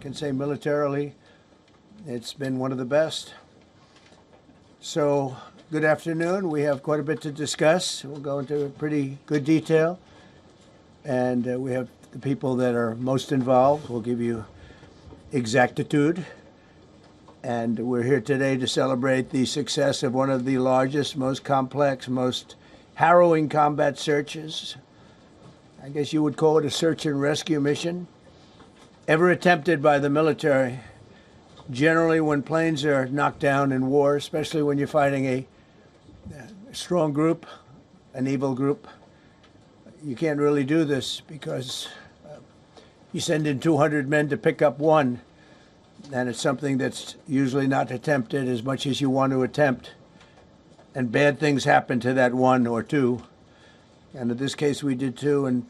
can say militarily, it's been one of the best. So, good afternoon. We have quite a bit to discuss. We'll go into pretty good detail. And we have the people that are most involved. We'll give you exactitude. And we're here today to celebrate the success of one of the largest, most complex, most harrowing combat searches. I guess you would call it a search and rescue mission ever attempted by the military. Generally, when planes are knocked down in war, especially when you're fighting a strong group, an evil group, you can't really do this because you send in 200 men to pick up one, and it's something that's usually not attempted as much as you want to attempt. And bad things happen to that one or two. And in this case, we did two, and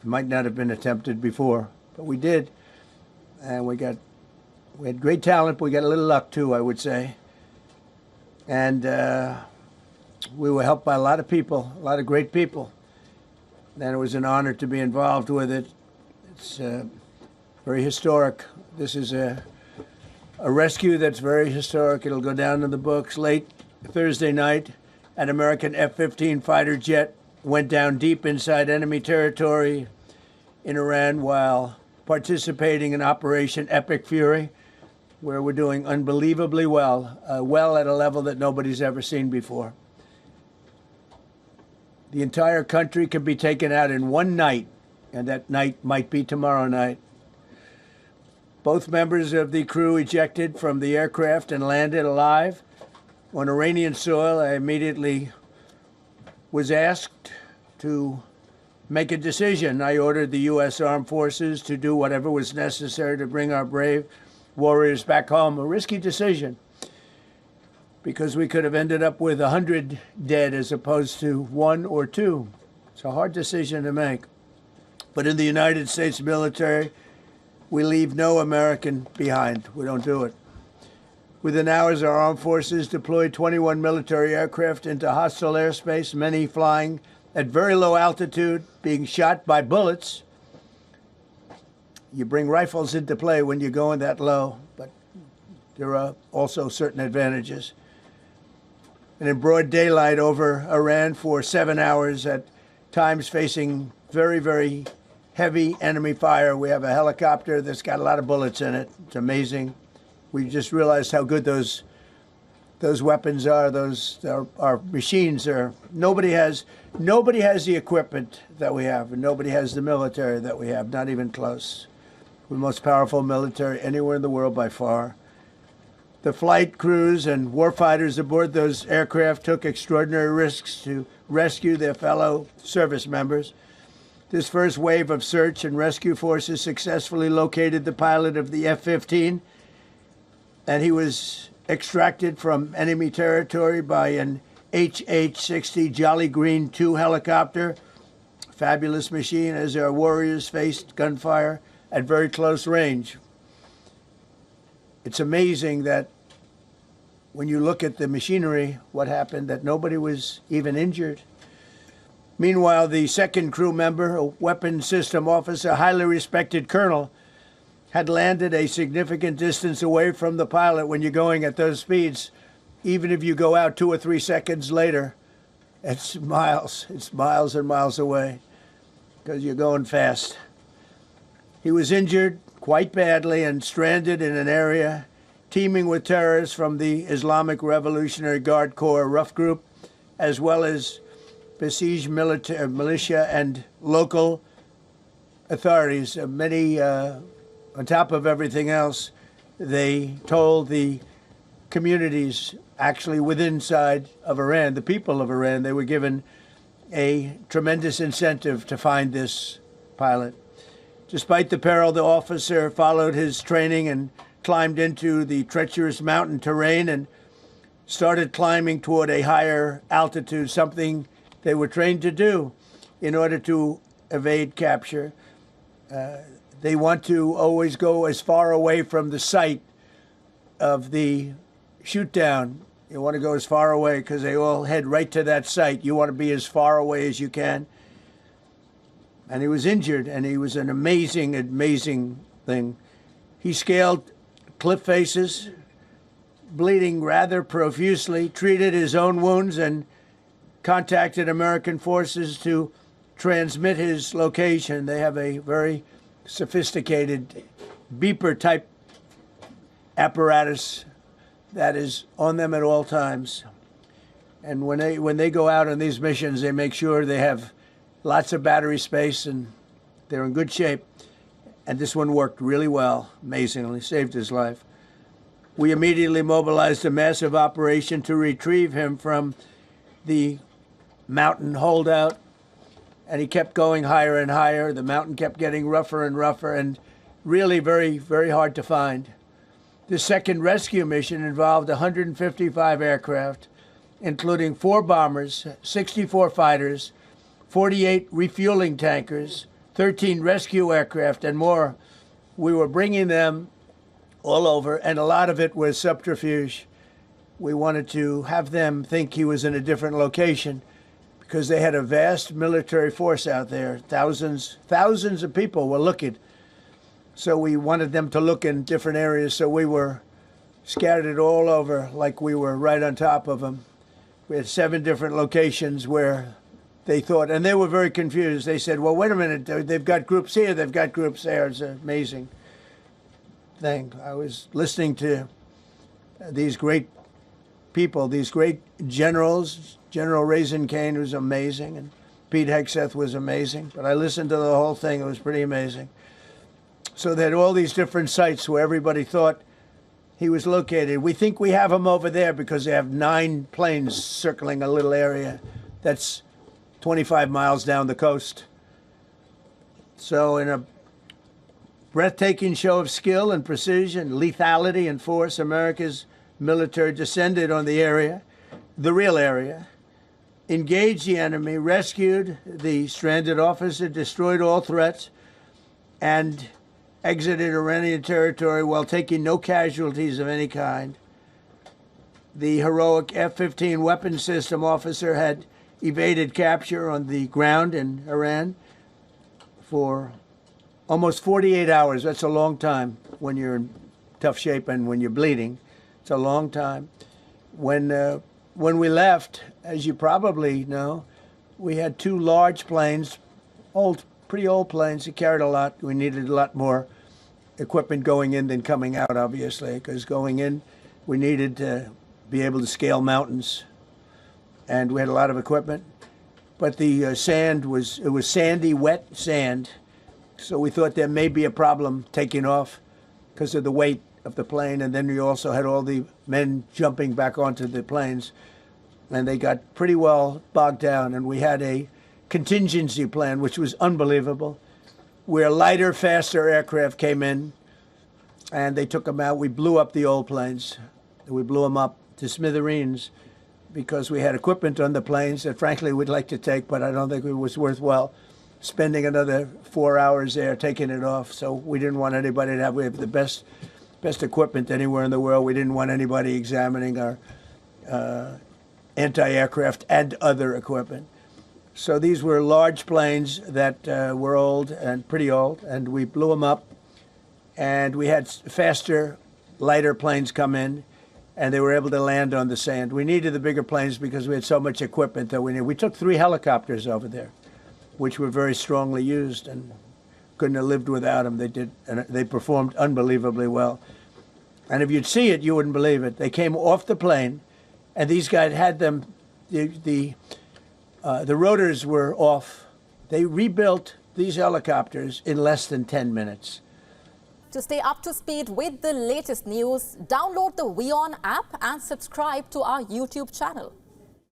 it might not have been attempted before, but we did. And we had great talent, but we got a little luck too, I would say. And we were helped by a lot of people, a lot of great people. And it was an honor to be involved with it. It's very historic. This is a rescue that's very historic. It'll go down in the books. Late Thursday night, an American F-15 fighter jet went down deep inside enemy territory in Iran while participating in Operation Epic Fury, where we're doing unbelievably well, well at a level that nobody's ever seen before. The entire country can be taken out in one night, and that night might be tomorrow night. Both members of the crew ejected from the aircraft and landed alive on Iranian soil. I immediately was asked to make a decision. I ordered the U.S. Armed Forces to do whatever was necessary to bring our brave warriors back home. A risky decision, because we could have ended up with 100 dead as opposed to 1 or 2. It's a hard decision to make. But in the United States military, we leave no American behind. We don't do it. Within hours, our armed forces deployed 21 military aircraft into hostile airspace, many flying at very low altitude, being shot by bullets. You bring rifles into play when you're going that low, but there are also certain advantages. And in broad daylight over Iran for 7 hours, at times facing very, very heavy enemy fire. We have a helicopter that's got a lot of bullets in it. It's amazing. We just realized how good those weapons are. Our machines are. Nobody has the equipment that we have, and nobody has the military that we have. Not even close. We're the most powerful military anywhere in the world by far. The flight crews and warfighters aboard those aircraft took extraordinary risks to rescue their fellow service members. This first wave of search and rescue forces successfully located the pilot of the F-15, and he was extracted from enemy territory by an HH-60 Jolly Green II helicopter. Fabulous machine as our warriors faced gunfire at very close range. It's amazing that when you look at the machinery, what happened, that nobody was even injured. Meanwhile, the second crew member, a weapons system officer, a highly respected colonel, had landed a significant distance away from the pilot. When you're going at those speeds, even if you go out 2 or 3 seconds later, it's miles and miles away because you're going fast. He was injured quite badly and stranded in an area teeming with terrorists from the Islamic Revolutionary Guard Corps rough group, as well as besieged militia and local authorities. Many, on top of everything else, they told the communities actually within side of Iran, the people of Iran, they were given a tremendous incentive to find this pilot. Despite the peril, the officer followed his training and climbed into the treacherous mountain terrain and started climbing toward a higher altitude, something they were trained to do in order to evade capture. They want to always go as far away from the site of the shoot down. You want to go as far away because they all head right to that site. You want to be as far away as you can. And he was injured, and he was an amazing, amazing thing. He scaled cliff faces, bleeding rather profusely, treated his own wounds, and contacted American forces to transmit his location. They have a very sophisticated beeper-type apparatus that is on them at all times. And when they go out on these missions, they make sure they have lots of battery space and they're in good shape. And this one worked really well, amazingly, saved his life. We immediately mobilized a massive operation to retrieve him from the mountain holdout. And he kept going higher and higher. The mountain kept getting rougher and rougher and really very, very hard to find. The second rescue mission involved 155 aircraft, including 4 bombers, 64 fighters, 48 refueling tankers, 13 rescue aircraft, and more. We were bringing them all over, and a lot of it was subterfuge. We wanted to have them think he was in a different location because they had a vast military force out there. Thousands of people were looking. So we wanted them to look in different areas, so we were scattered all over like we were right on top of them. We had 7 different locations where they thought, and they were very confused. They said, well, wait a minute, they've got groups here, they've got groups there. It's an amazing thing. I was listening to these great people, these great generals. General Raisin Caine was amazing, and Pete Hegseth was amazing. But I listened to the whole thing. It was pretty amazing. So they had all these different sites where everybody thought he was located. We think we have him over there because they have 9 planes circling a little area that's 25 miles down the coast. So in a breathtaking show of skill and precision, lethality and force, America's military descended on the area, the real area, engaged the enemy, rescued the stranded officer, destroyed all threats, and exited Iranian territory while taking no casualties of any kind. The heroic F-15 weapon system officer had evaded capture on the ground in Iran for almost 48 hours. That's a long time when you're in tough shape and when you're bleeding. It's a long time. When we left, as you probably know, we had 2 large planes, pretty old planes that carried a lot. We needed a lot more equipment going in than coming out, obviously, because going in, we needed to be able to scale mountains. And we had a lot of equipment. But the sand was sandy, wet sand. So we thought there may be a problem taking off because of the weight of the plane. And then we also had all the men jumping back onto the planes. And they got pretty well bogged down. And we had a contingency plan, which was unbelievable, where lighter, faster aircraft came in and they took them out. We blew up the old planes. We blew them up to smithereens because we had equipment on the planes that, frankly, we'd like to take, but I don't think it was worthwhile spending another 4 hours there taking it off. So we didn't want anybody to have, we have the best equipment anywhere in the world. We didn't want anybody examining our anti-aircraft and other equipment. So these were large planes that were old and pretty old, and we blew them up. And we had faster, lighter planes come in, and they were able to land on the sand. We needed the bigger planes because we had so much equipment that we needed. We took 3 helicopters over there, which were very strongly used and couldn't have lived without them. They did, and they performed unbelievably well. And if you'd see it, you wouldn't believe it. They came off the plane, and these guys had them. The rotors were off. They rebuilt these helicopters in less than 10 minutes. To stay up to speed with the latest news, download the WION app and subscribe to our YouTube channel.